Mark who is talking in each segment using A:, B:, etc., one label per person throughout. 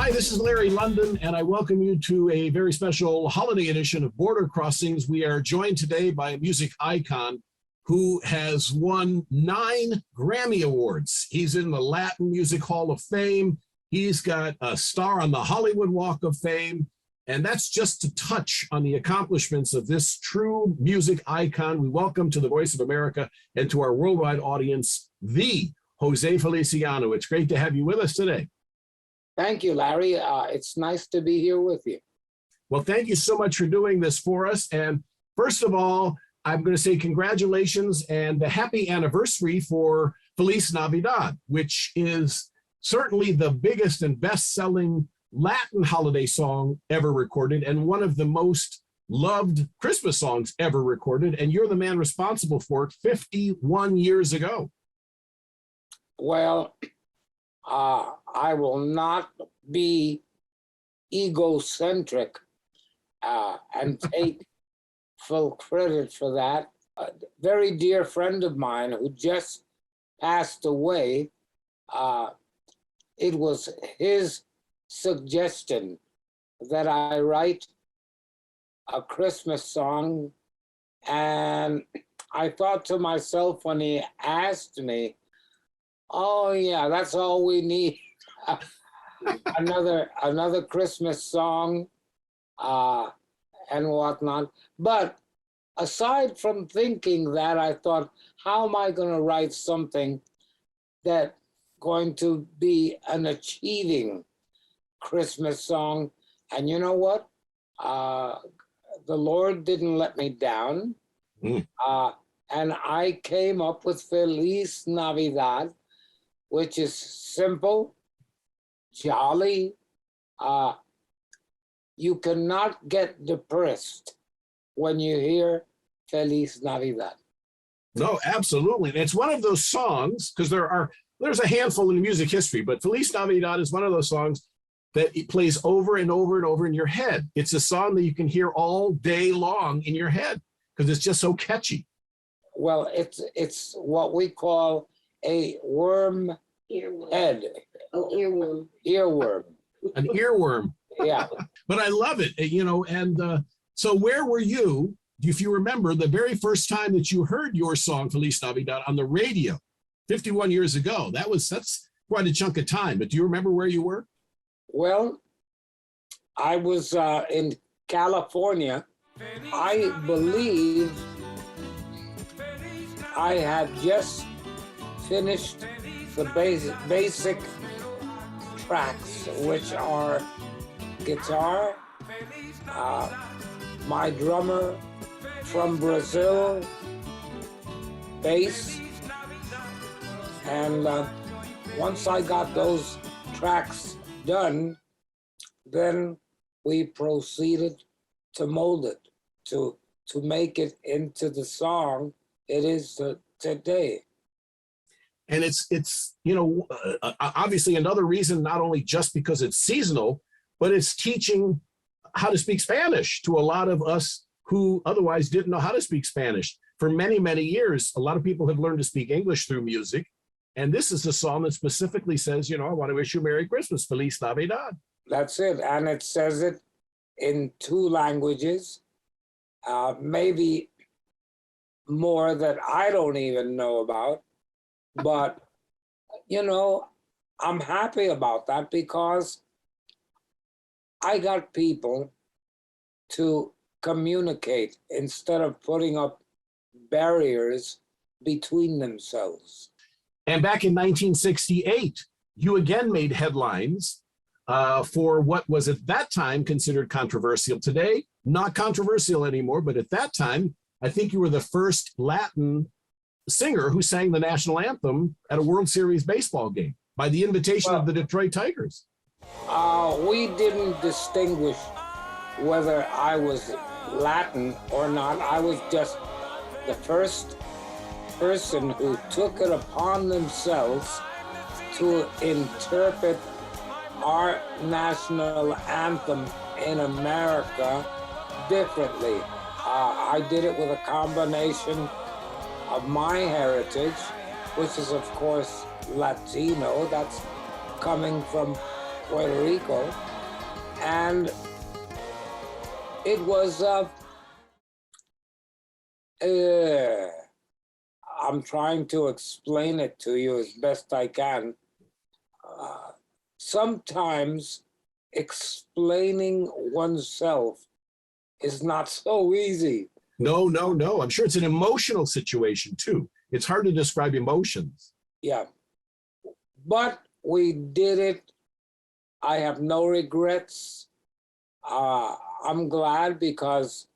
A: Hi, this is Larry London, and I welcome you to a very special holiday edition of Border Crossings. We are joined today by a music icon who has won 9 Grammy Awards. He's in the Latin Music Hall of Fame. He's got a star on the Hollywood Walk of Fame. And that's just to touch on the accomplishments of this true music icon. We welcome to the Voice of America and to our worldwide audience, the José Feliciano. It's great to have you with us today.
B: Thank you, Larry. It's nice to be here with you.
A: Well, thank you so much for doing this for us. And first of all, I'm going to say congratulations and a happy anniversary for Feliz Navidad, which is certainly the biggest and best-selling Latin holiday song ever recorded and one of the most loved Christmas songs ever recorded. And you're the man responsible for it 51 years ago.
B: Well, I will not be egocentric and take full credit for that. A very dear friend of mine who just passed away, it was his suggestion that I write a Christmas song. And I thought to myself when he asked me, oh yeah, that's all we need. another Christmas song and whatnot. But aside from thinking that, I thought, how am I going to write something that going to be an achieving Christmas song? And you know what? The Lord didn't let me down. And I came up with Feliz Navidad, which is simple, jolly. You cannot get depressed when you hear Feliz Navidad.
A: No, absolutely. It's one of those songs, because there's a handful in music history, but Feliz Navidad is one of those songs that it plays over and over and over in your head. It's a song that you can hear all day long in your head because it's just so catchy.
B: Well, it's what we call a worm head.
C: Oh, earworm.
B: Earworm.
A: An earworm.
B: Yeah.
A: But I love it, and so where were you, if you remember, the very first time that you heard your song, Feliz Navidad, on the radio 51 years ago? That's quite a chunk of time, but do you remember where you were?
B: Well, I was in California. I believe I had just finished the basic tracks, which are guitar, my drummer from Brazil, bass, and once I got those tracks done, then we proceeded to mold it, to make it into the song it is today.
A: And it's obviously another reason, not only just because it's seasonal, but it's teaching how to speak Spanish to a lot of us who otherwise didn't know how to speak Spanish. For many, many years, a lot of people have learned to speak English through music. And this is a song that specifically says, I want to wish you Merry Christmas, Feliz Navidad.
B: That's it. And it says it in 2 languages, maybe more that I don't even know about. But, I'm happy about that because I got people to communicate instead of putting up barriers between themselves.
A: And back in 1968, you again made headlines for what was at that time considered controversial. Today, not controversial anymore, but at that time, I think you were the first Latin singer who sang the national anthem at a World Series baseball game by the invitation of the Detroit Tigers.
B: We didn't distinguish whether I was Latin or not. I was just the first person who took it upon themselves to interpret our national anthem in America differently. I did it with a combination of my heritage, which is of course Latino. That's coming from Puerto Rico, and it was, I'm trying to explain it to you as best I can. Sometimes explaining oneself is not so easy.
A: No, no, no. I'm sure it's an emotional situation too. It's hard to describe emotions.
B: Yeah. But we did it. I have no regrets. I'm glad because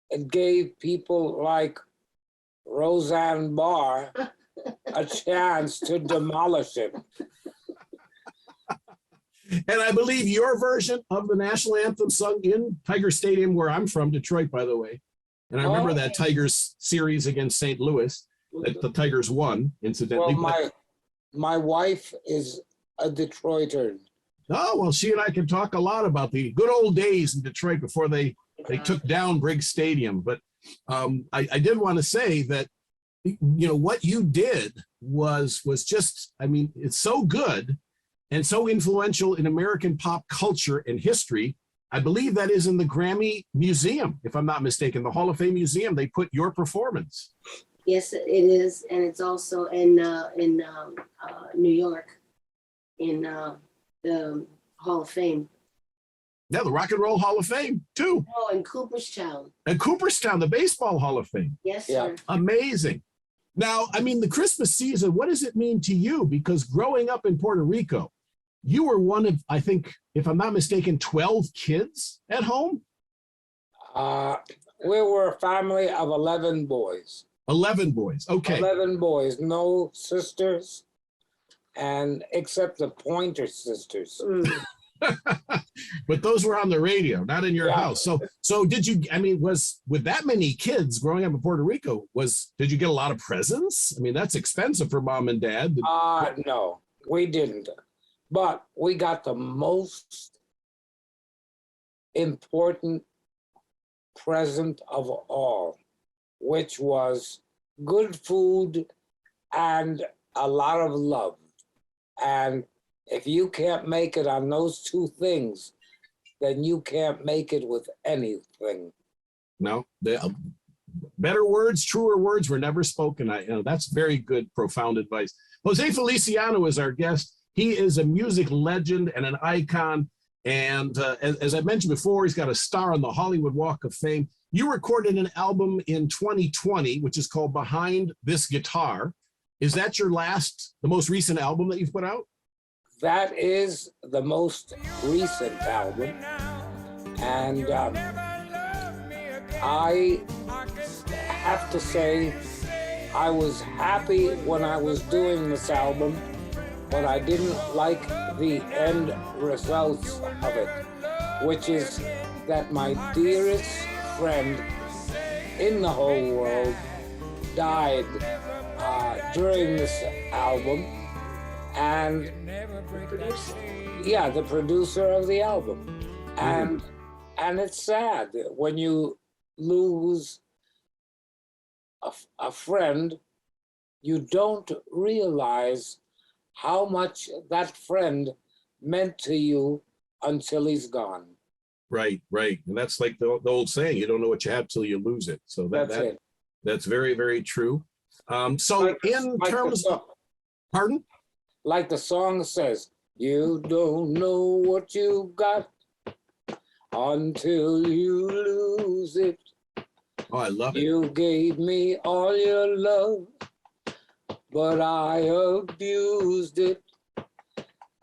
B: it gave people like Roseanne Barr a chance to demolish it.
A: And I believe your version of the national anthem sung in Tiger Stadium, where I'm from, Detroit, by the way. And I remember that Tigers series against St. Louis that the Tigers won, incidentally.
B: Well, my wife is a Detroiter.
A: Oh, well, she and I can talk a lot about the good old days in Detroit before they took down Briggs Stadium. But I did want to say that, you know, what you did was just, I mean, it's so good and so influential in American pop culture and history. I believe that is in the Grammy Museum, if I'm not mistaken, the Hall of Fame Museum. They put your performance.
C: Yes, it is, and it's also in New York, in the Hall of Fame.
A: Yeah, the Rock and Roll Hall of Fame, too.
C: Oh, in Cooperstown.
A: And Cooperstown, the Baseball Hall of Fame.
C: Yes, sir.
B: Yeah.
A: Amazing. Now, I mean, the Christmas season, what does it mean to you? Because growing up in Puerto Rico, you were one of, I think, if I'm not mistaken, 12 kids at home?
B: We were a family of 11 boys.
A: 11 boys, okay.
B: 11 boys, no sisters, and except the Pointer sisters.
A: But those were on the radio, not in your
B: Yeah.
A: house. So did you, I mean, with that many kids growing up in Puerto Rico, did you get a lot of presents? I mean, that's expensive for mom and dad.
B: No, we didn't. But we got the most important present of all, which was good food and a lot of love. And if you can't make it on those two things, then you can't make it with anything.
A: No, better words, truer words were never spoken. That's very good, profound advice. José Feliciano is our guest. He is a music legend and an icon. And as I mentioned before, he's got a star on the Hollywood Walk of Fame. You recorded an album in 2020, which is called Behind This Guitar. Is that the most recent album that you've put out?
B: That is the most recent album. And I have to say, I was happy when I was doing this album, but I didn't like the end results of it, which is that my dearest friend in the whole world died during this album. And the producer of the album. And it's sad when you lose a friend, you don't realize how much that friend meant to you until he's gone.
A: Right. And that's like the old saying, you don't know what you have till you lose it. So that's very, very true. Pardon?
B: Like the song says, you don't know what you got until you lose it.
A: Oh, I love it.
B: You gave me all your love, but I abused it.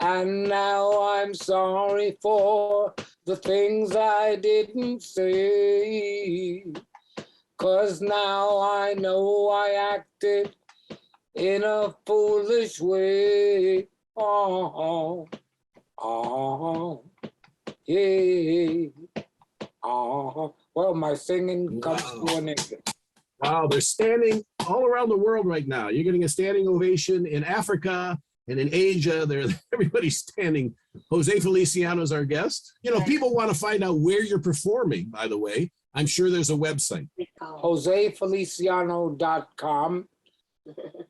B: And now I'm sorry for the things I didn't say. 'Cause now I know I acted in a foolish way. Oh, yeah. Well, my singing comes to an end.
A: Wow, they're standing all around the world right now. You're getting a standing ovation in Africa and in Asia. Everybody's standing. José Feliciano is our guest. You know, people want to find out where you're performing, by the way. I'm sure there's a website.
B: JoséFeliciano.com.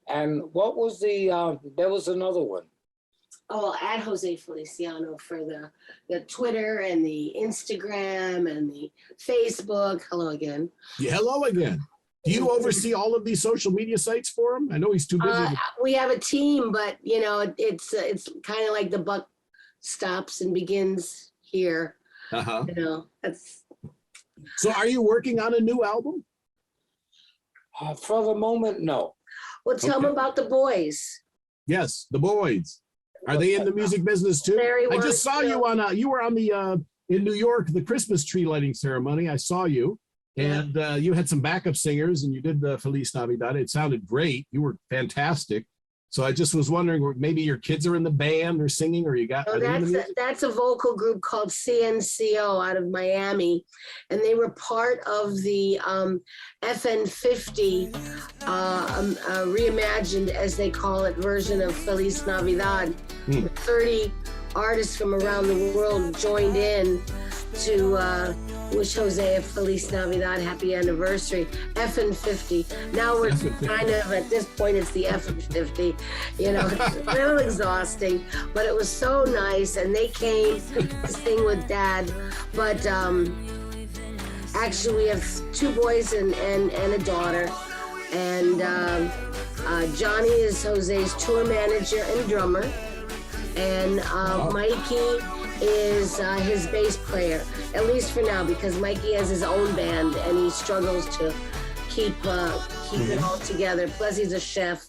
B: And what was there was another one.
C: Oh, at Jose Feliciano for the Twitter and the Instagram and the Facebook. Hello again.
A: Yeah, hello again. Do you oversee all of these social media sites for him? I know he's too busy.
C: We have a team, but you know, it's kind of like the buck stops and begins here. You know, that's.
A: So are you working on a new album?
B: For the moment, no.
C: Well, tell them about the boys.
A: Yes, the boys. Are they in the music business too? I just saw you on you were on the in New York, the Christmas tree lighting ceremony. I saw you. And you had some backup singers and you did the Feliz Navidad. It sounded great. You were fantastic. So I just was wondering, maybe your kids are in the band or singing, or you got.
C: Oh, that's a vocal group called CNCO out of Miami, and they were part of the FN50 reimagined, as they call it, version of Feliz Navidad. 30 artists from around the world joined in to wish Jose a Feliz Navidad, happy anniversary. FN50. Now we're kind of, at this point, it's the FN50. You know, it's a little exhausting, but it was so nice. And they came to sing with Dad. But actually, we have 2 boys and a daughter. And Johnny is Jose's tour manager and drummer. And Mikey is his bass player, at least for now, because Mikey has his own band and he struggles to keep it all together. Plus, he's a chef.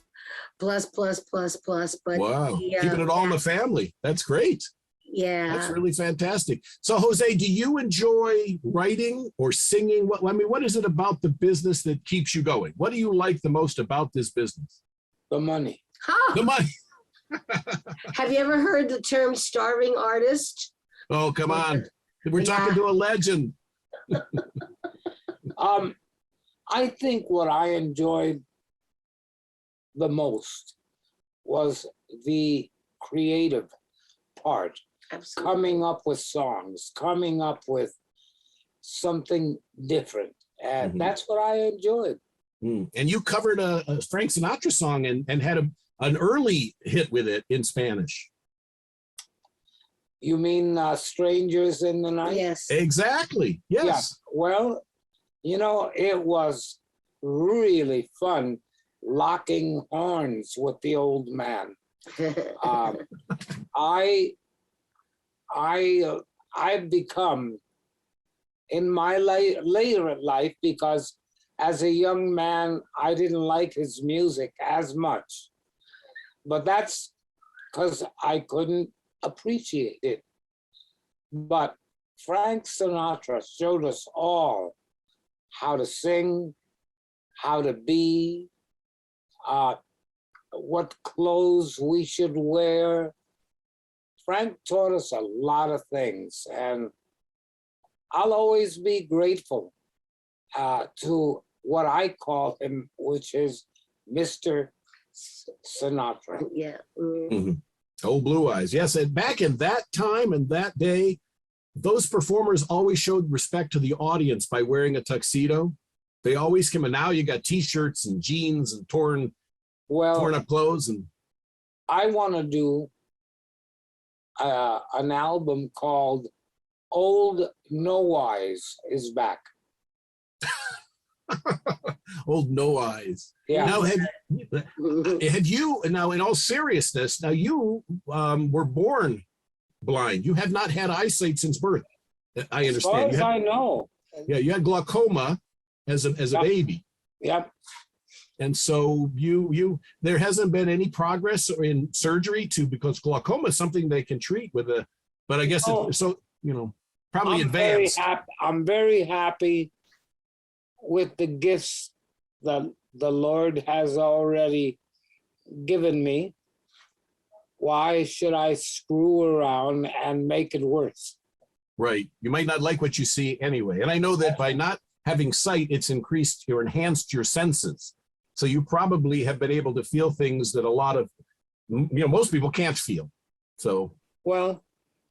C: Plus. But
A: wow, keeping it all in the family. That's great.
C: Yeah,
A: that's really fantastic. So, Jose, do you enjoy writing or singing? What is it about the business that keeps you going? What do you like the most about this business?
B: The money.
C: Huh.
A: The money.
C: Have you ever heard the term starving artist?
A: Oh, come on. We're talking to a legend.
B: I think what I enjoyed the most was the creative part.
C: Absolutely.
B: Coming up with songs, coming up with something different. And that's what I enjoyed.
A: And you covered a Frank Sinatra song and had an early hit with it in Spanish.
B: You mean Strangers in the Night?
C: Yes.
A: Exactly. Yes.
B: Yeah. Well, you know, it was really fun locking horns with the old man. I've become, in my later life, because as a young man, I didn't like his music as much. But that's because I couldn't appreciate it. But Frank Sinatra showed us all how to sing, how to be, what clothes we should wear. Frank taught us a lot of things, and I'll always be grateful to what I call him, which is Mr. Sinatra.
C: Yeah.
A: Oh, Blue Eyes. Yes, and back in that time and that day, those performers always showed respect to the audience by wearing a tuxedo. They always come, and now you got T-shirts and jeans and torn up clothes. And
B: I want to do an album called Old No Eyes is Back.
A: Old No Eyes.
B: Yeah.
A: Now, have you, now in all seriousness, now you were born blind. You have not had eyesight since birth. I understand.
B: As far as I know.
A: Yeah, you had glaucoma as a baby.
B: Yep.
A: And so there hasn't been any progress in surgery because glaucoma is something they can treat with but I guess probably advanced.
B: I'm very happy with the gifts that the Lord has already given me. Why should I screw around and make it worse?
A: Right. You might not like what you see anyway. And I know that by not having sight, it's increased or enhanced your senses. So you probably have been able to feel things that a lot of, most people can't feel. So.
B: Well,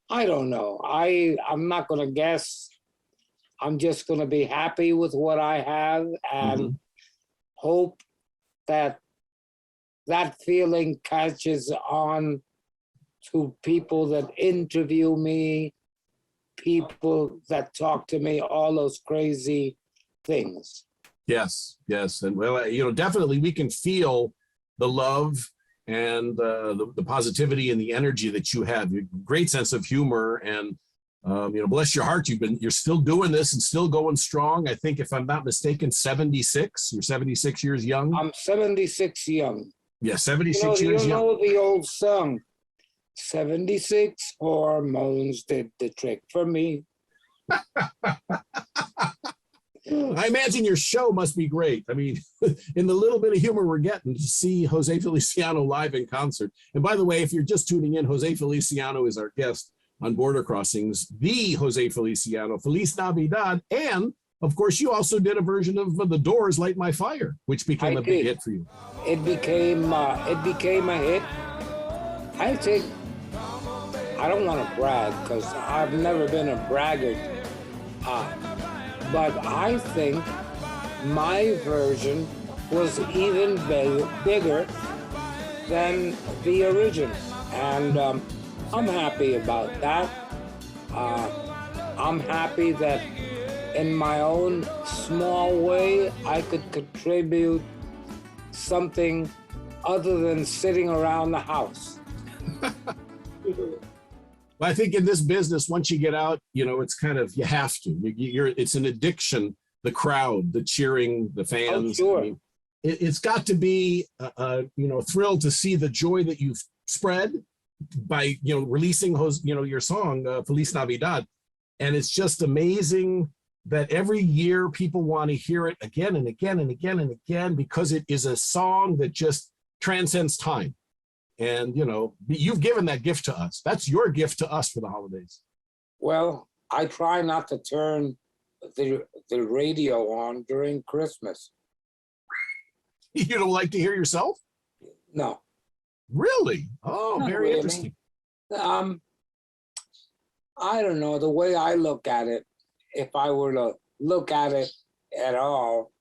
B: I don't know. I'm not going to guess. I'm just going to be happy with what I have and hope that that feeling catches on to people that interview me, people that talk to me, all those crazy things.
A: Yes, yes. And well, you know, definitely we can feel the love and the positivity and the energy that you have. You great sense of humor, and you know, bless your heart, you're still doing this and still going strong. I think, if I'm not mistaken, 76. You're 76 years young.
B: I'm 76 young.
A: Yeah, 76 years
B: you
A: young.
B: know the old song, 76 hormones did the trick for me.
A: I imagine your show must be great. I mean, in the little bit of humor we're getting to see José Feliciano live in concert. And by the way, if you're just tuning in, José Feliciano is our guest on Border Crossings, the José Feliciano, Feliz Navidad. And of course, you also did a version of The Doors' Light My Fire, which became a big hit for you.
B: It became a hit. I think, I don't want to brag because I've never been a braggart. But I think my version was even bigger than the original. And I'm happy about that. I'm happy that in my own small way, I could contribute something other than sitting around the house.
A: Well, I think in this business, once you get out, you know, it's kind of, you have to. It's an addiction. The crowd, the cheering, the fans.
B: Oh, sure.
A: I mean, it's got to be, you know, a thrill to see the joy that you've spread by, you know, releasing, you know, your song, Feliz Navidad. And it's just amazing that every year people want to hear it again and again and again and again, because it is a song that just transcends time. And, you know, you've given that gift to us. That's your gift to us for the holidays.
B: Well, I try not to turn the radio on during Christmas.
A: You don't like to hear yourself?
B: No.
A: Really? Oh,
B: Not
A: very
B: really.
A: interesting.
B: I don't know. The way I look at it, if I were to look at it at all,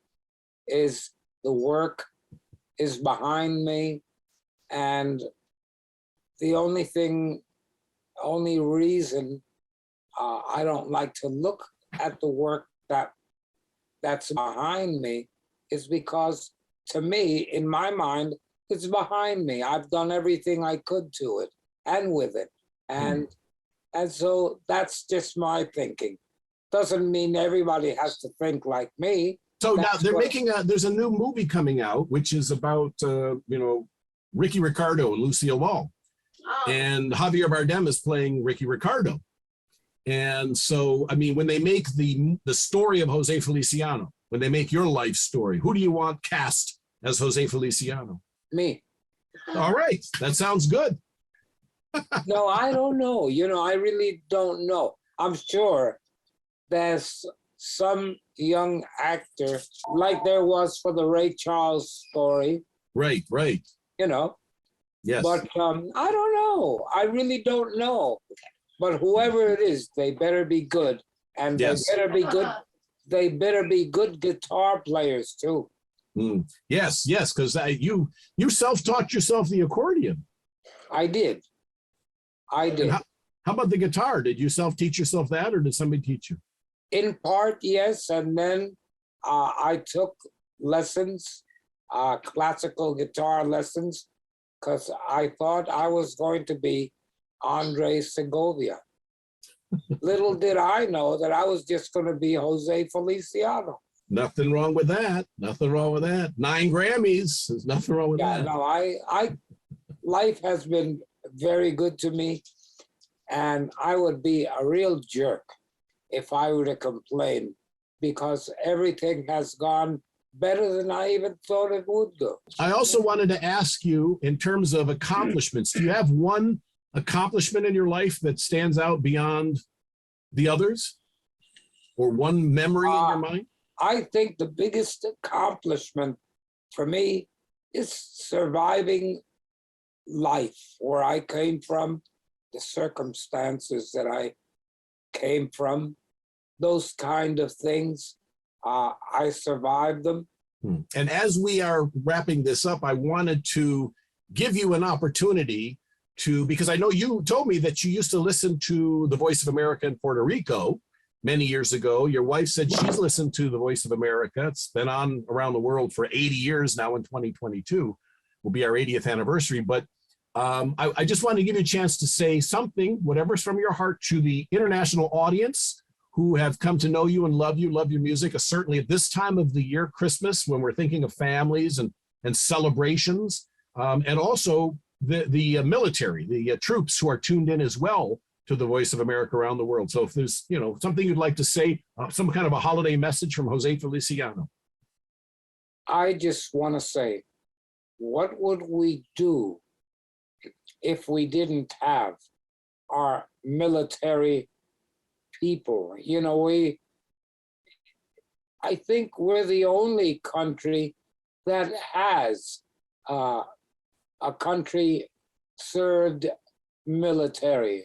B: is the work is behind me. And the only reason I don't like to look at the work that's behind me is because, to me, in my mind, it's behind me. I've done everything I could to it and with it. And so that's just my thinking. Doesn't mean everybody has to think like me.
A: So
B: That's
A: now there's a new movie coming out, which is about, you know, Ricky Ricardo and Lucille Ball.
C: Oh.
A: And Javier Bardem is playing Ricky Ricardo. And so, I mean, when they make the story of José Feliciano, when they make your life story, who do you want cast as José Feliciano?
B: Me.
A: All right, that sounds good.
B: No, I don't know. You know, I really don't know. I'm sure there's some young actor, like there was for the Ray Charles story.
A: Right.
B: You know.
A: Yes.
B: But I don't know. I really don't know. But whoever it is, they better be good, and
A: Yes.
B: they better be good. They better be good guitar players too.
A: Yes, because you self-taught yourself the accordion.
B: I did.
A: How about the guitar? Did you self-teach yourself that, or did somebody teach you?
B: In part, yes, and then I took lessons, classical guitar lessons, because I thought I was going to be Andre Segovia. Little did I know that I was just going to be José Feliciano.
A: Nothing wrong with that. 9 Grammys. There's nothing wrong with that.
B: No, life has been very good to me, and I would be a real jerk if I were to complain, because everything has gone better than I even thought it would go.
A: I also wanted to ask you, in terms of accomplishments, do you have one accomplishment in your life that stands out beyond the others, or one memory in your mind?
B: I think the biggest accomplishment for me is surviving life, where I came from, the circumstances that I came from, those kind of things. I survived them.
A: And as we are wrapping this up, I wanted to give you an opportunity because I know you told me that you used to listen to the Voice of America in Puerto Rico many years ago. Your wife said she's listened to the Voice of America. It's been on around the world for 80 years now. In 2022 will be our 80th anniversary. But I just wanted to give you a chance to say something, whatever's from your heart, to the international audience who have come to know you and love your music. Certainly at this time of the year, Christmas, when we're thinking of families and celebrations, and also the military, the troops who are tuned in as well to the Voice of America around the world. So if there's, something you'd like to say, some kind of a holiday message from José Feliciano.
B: I just want to say, what would we do if we didn't have our military people? I think we're the only country that has a country served military.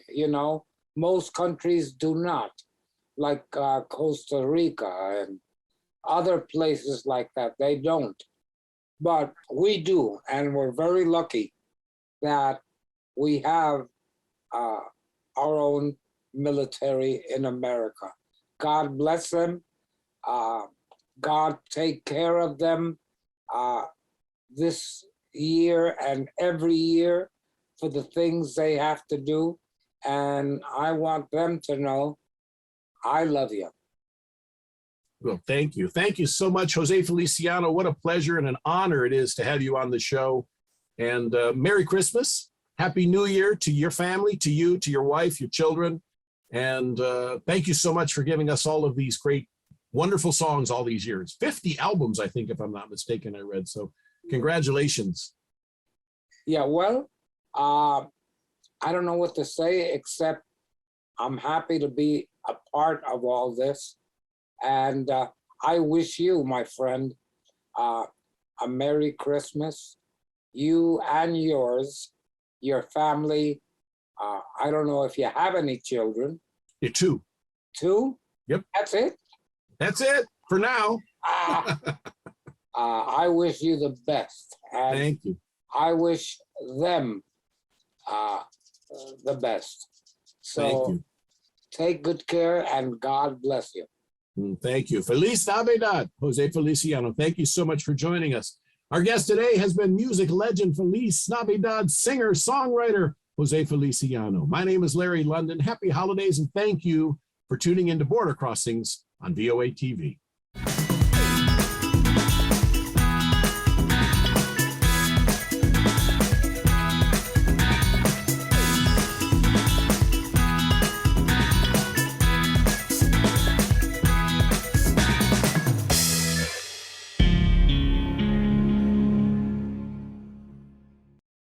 B: Most countries do not, like Costa Rica and other places like that. They don't, but we do, and we're very lucky that we have our own military in America. God bless them. God take care of them this year and every year for the things they have to do. And I want them to know I love you.
A: Well, thank you. Thank you so much, José Feliciano. What a pleasure and an honor it is to have you on the show. And Merry Christmas. Happy New Year to your family, to you, to your wife, your children. And thank you so much for giving us all of these great, wonderful songs all these years. 50 albums, I think, if I'm not mistaken, I read. So congratulations.
B: Yeah, well, I don't know what to say, except I'm happy to be a part of all this. And I wish you, my friend, a Merry Christmas. You and yours, your family. I don't know if you have any children.
A: Yeah, two.
B: Two?
A: Yep.
B: That's it?
A: That's it for now.
B: I wish you the best. And
A: thank you.
B: I wish them the best. So
A: thank you.
B: Take good care and God bless you.
A: Thank you. Feliz Navidad, José Feliciano. Thank you so much for joining us. Our guest today has been music legend, Feliz Navidad singer, songwriter, José Feliciano. My name is Larry London. Happy holidays and thank you for tuning into Border Crossings on VOA TV.